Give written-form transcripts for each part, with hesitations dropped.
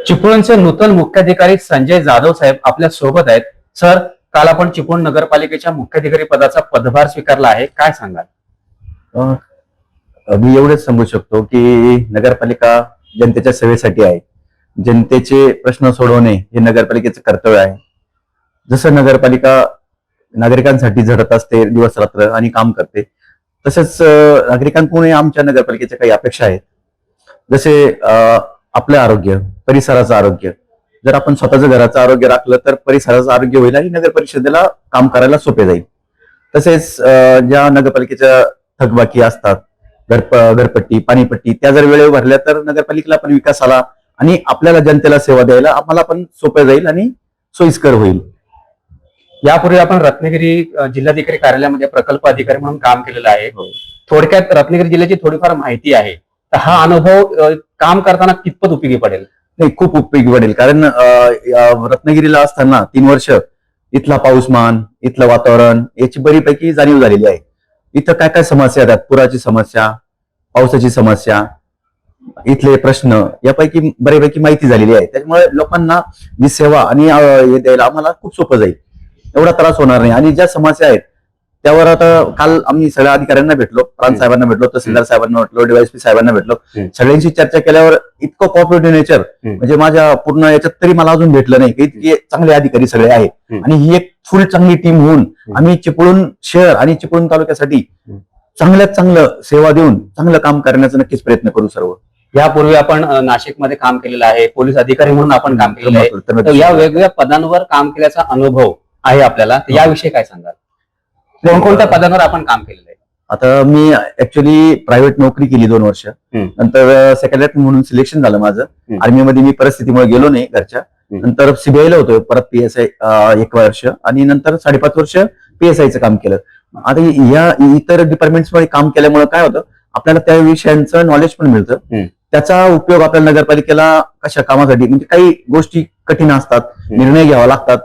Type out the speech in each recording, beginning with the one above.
चिपळूणचे नूतन मुख्याधिकारी संजय जाधव साहेब आपल्या सोबत आहेत. सर, काल आपण चिपळूण नगरपालिकेच्या मुख्याधिकारी पदाचा पदभार स्वीकारला आहे, काय सांगाल? मी एवढंच सांगू शकतो की नगरपालिका जनतेच्या सेवेसाठी आहे. जनतेचे प्रश्न सोडवणे हे नगरपालिकेचं कर्तव्य आहे. जसं नगरपालिका नागरिकांसाठी झटत असते दिवस रात्र आणि काम करते, तसेच नागरिकांकडून आमच्या नगरपालिकेच्या काही अपेक्षा आहेत. जसे आपलं आरोग्य, परिसराचं आरोग्य. जर आपण स्वतःचं घराचं आरोग्य राखलं तर परिसराचं आरोग्य होईल आणि नगर परिषदेला काम करायला सोपे जाईल. तसेच ज्या नगरपालिकेच्या थकबाकी असतात, घरपट्टी, पाणीपट्टी, त्या जर वेळेवर भरल्या तर नगरपालिकेला पण विकासाला आणि आपल्याला जनतेला सेवा द्यायला आम्हाला पण सोपं जाईल आणि सोयीस्कर होईल. यापूर्वी आपण रत्नागिरी जिल्हाधिकारी कार्यालयामध्ये प्रकल्प अधिकारी म्हणून काम केलेलं आहे. थोडक्यात रत्नागिरी जिल्ह्याची थोडीफार माहिती आहे, तर हा अनुभव काम करताना कितपत उपयोगी पडेल? नाही, खूप उपयोगी पडेल. कारण रत्नागिरीला असताना 3 वर्ष इथला पाऊसमान, इथलं वातावरण याची बरीपैकी जाणीव झालेली आहे. इथं काय काय समस्या येतात, पुराची समस्या, पावसाची समस्या, इथले प्रश्न यापैकी बऱ्यापैकी माहिती झालेली आहे. त्याच्यामुळे लोकांना जी सेवा आणि हे द्यायला आम्हाला खूप सोपं जाईल, एवढा त्रास होणार नाही. आणि ज्या समस्या आहेत त्यावर आता काल आम्ही सगळ्या अधिकाऱ्यांना भेटलो, प्रांत साहेबांना भेटलो, तहसीलदार साहेबांना भेटलो, डीवायएसपी साहेबांना भेटलो. सगळ्यांशी चर्चा केल्यावर इतकं कॉपरेटिव्ह नेचर म्हणजे माझ्या पूर्ण याच्यात तरी मला अजून भेटलं नाही की इतके चांगले अधिकारी सगळे आहेत. आणि ही एक फुल चांगली टीम होऊन आम्ही चिपळूण शहर आणि चिपळूण तालुक्यासाठी चांगल्यात चांगलं सेवा देऊन चांगलं काम करण्याचा नक्कीच प्रयत्न करू सर्व. यापूर्वी आपण नाशिकमध्ये काम केलेलं आहे, पोलीस अधिकारी म्हणून आपण काम केलेलं आहे, तर या वेगवेगळ्या पदांवर काम केल्याचा अनुभव आहे आपल्याला, याविषयी काय सांगाल? कोणकोणत्या पदांवर आपण काम केलेलं आहे? आता मी ऍक्च्युअली प्रायव्हेट नोकरी केली 2 वर्ष, नंतर सेक्रेटरी म्हणून सिलेक्शन झालं माझं. आर्मीमध्ये मी परिस्थितीमुळे गेलो नाही घरच्या. नंतर सीबीआयला होतो, परत पीएसआय 1 वर्ष आणि नंतर 5.5 वर्ष पीएसआयचं काम केलं. आता या इतर डिपार्टमेंट्स मध्ये काम केल्यामुळे काय होतं, आपल्याला त्या विषयांचं नॉलेज पण मिळतं. त्याचा उपयोग आपल्या नगरपालिकेला कशा कामासाठी, म्हणजे काही गोष्टी कठीण असतात, निर्णय घ्यावा लागतात,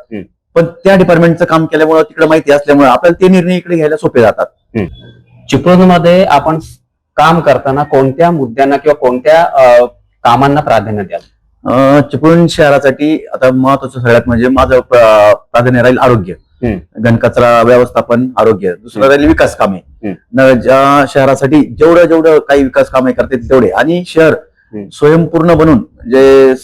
पण त्या डिपार्टमेंटचं काम केल्यामुळे तिकडे माहिती असल्यामुळे आपल्याला ते निर्णय इकडे घ्यायला सोपे जातात. चिपळूणमध्ये आपण काम करताना कोणत्या मुद्द्यांना किंवा कोणत्या कामांना प्राधान्य द्याल? चिपळूण शहरासाठी आता महत्वाचं सगळ्यात म्हणजे माझं प्राधान्य राहील आरोग्य, घनकचरा व्यवस्थापन, आरोग्य. दुसरं राहील विकास कामे. ज्या शहरासाठी जेवढं काही विकास कामे करतील तेवढे, आणि शहर स्वयंपूर्ण बनून म्हणजे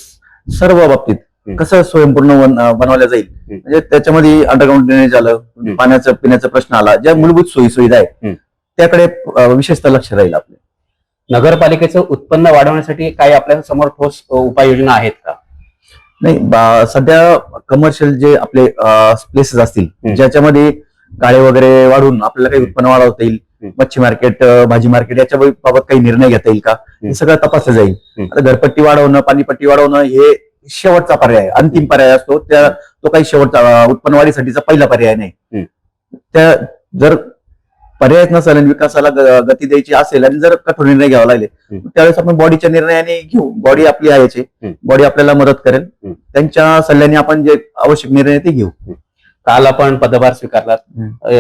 सर्व बाबतीत कसं स्वयंपूर्ण बनवलं जाईल, म्हणजे त्याच्यामध्ये अंडरग्राऊंड ड्रेनेज आलं, पाण्याचा पिण्याचा प्रश्न आला, ज्या मूलभूत सोयी सुविधा आहेत त्याकडे विशेषतः लक्ष राहील आपलं. नगरपालिकेचं उत्पन्न वाढवण्यासाठी काही आपल्या समोर ठोस उपाययोजना आहेत का? नाही, सध्या कमर्शियल जे आपले प्लेसेस असतील ज्याच्यामध्ये गाळे वगैरे वाढून आपल्याला काही उत्पन्न वाढवता येईल, मच्छी मार्केट, भाजी मार्केट, याच्या बाबत काही निर्णय घेता येईल का, हे सगळं तपासलं जाईल. आता घरपट्टी वाढवणं, पाणीपट्टी वाढवणं हे शेवटचा पर्याय, अंतिम पर्याय असतो. तो काही शेवटचा उत्पन्न वाढीसाठीचा पहिला पर्याय नाही. त्या जर पर्यायच नसेल आणि विकासाला गती द्यायची असेल आणि जर कठोर निर्णय घ्यावा लागले त्यावेळेस आपण बॉडीच्या निर्णयाने घेऊ. बॉडी आपली आहे, बॉडी आपल्याला मदत करेल, त्यांच्या सल्ल्याने आपण जे आवश्यक निर्णय ते घेऊ. काल आपण पदभार स्वीकारला,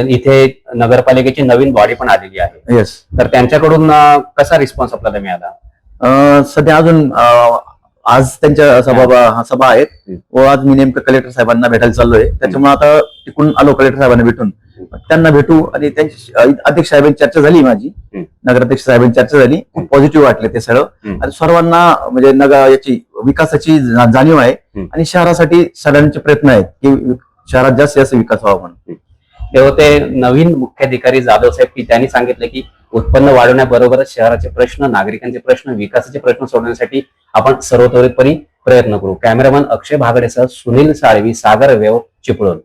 इथे नगरपालिकेची नवीन बॉडी पण आलेली आहे. येस. तर त्यांच्याकडून कसा रिस्पॉन्स आपल्याला मिळाला? सध्या अजून आज त्यांच्या सभा आहेत व आज मी नेमकं कलेक्टर साहेबांना भेटायला चाललोय. त्याच्यामुळे आता तिकडून आलो कलेक्टर साहेबांना भेटून, त्यांना भेटू. आणि त्यांची अध्यक्ष साहेबांची चर्चा झाली, माझी नगराध्यक्ष साहेबांची चर्चा झाली, खूप पॉझिटिव्ह वाटले ते सगळं. आणि सर्वांना म्हणजे याची विकासाची जाणीव आहे आणि शहरासाठी सगळ्यांचे प्रयत्न आहेत की शहरात जास्त जास्त विकास व्हावा म्हणून. ते होते नवीन मुख्याधिकारी जाधव साहेब, की त्यांनी सांगितलं की उत्पन्न वाढवण्याबरोबरच शहराचे प्रश्न, नागरिकांचे प्रश्न, विकासाचे प्रश्न सोडवण्यासाठी आपण सर्वतोपरी प्रयत्न करू. कॅमेरामन अक्षय भागडेसह सुनील साळवी, सागर वेव, चिपळूण.